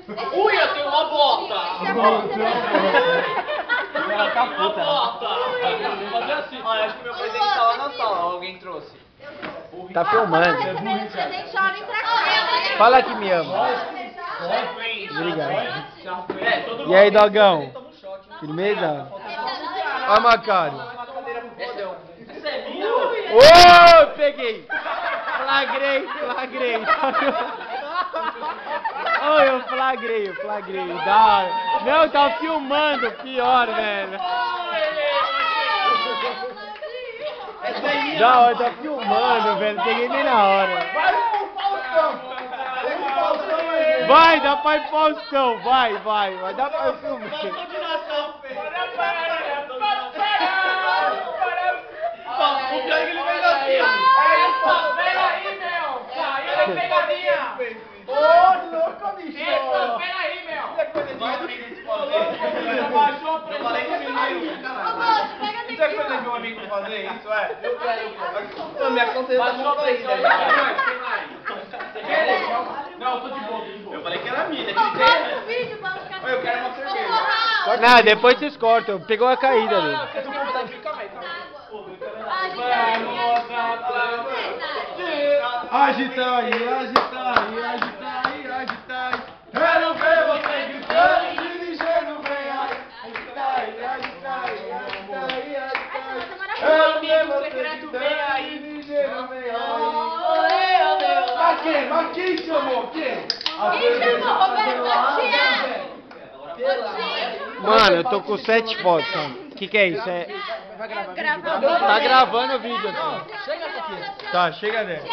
Ui, eu tenho uma bota! Ela tá puta. Vou fazer assim. Olha, acho que meu presente tá lá na sala, alguém trouxe. Tá filmando. Fala que me ama. Obrigado. E aí, dogão? Firmeza? Ó, Macário. Ô, peguei! Flagrei. Ô, eu flagrei. Da hora. Não, tá filmando, pior, velho. Da hora, tá filmando, velho. Peguei nem na hora. Vai, dá pra ir Faustão. Vai. Dá pra eu filmar. O pior é que ele fez assim. Peraí, meu. Caiu a pegadinha. Ô, louco, bicho! Peraí, meu. Vai do que fazer. Abaixou a Eu falei que esse menino, caralho. Isso é coisa de um amigo fazer? Isso é? Eu quero. Não, minha conta tá muito ainda. Não, eu tô de boa. Eu falei que era minha. Eu quero uma cerveja. Não, depois vocês cortam. Pegou a caída ali. Agita aí. Quero ver você gritando, dirigindo bem aí. Agita aí. Quero ver você gritando, dirigindo bem aí. Mas quem chamou? Quem? Mano, eu tô com 7 fotos. Que é isso? Tá gravando o vídeo aqui. Tá, chega dentro.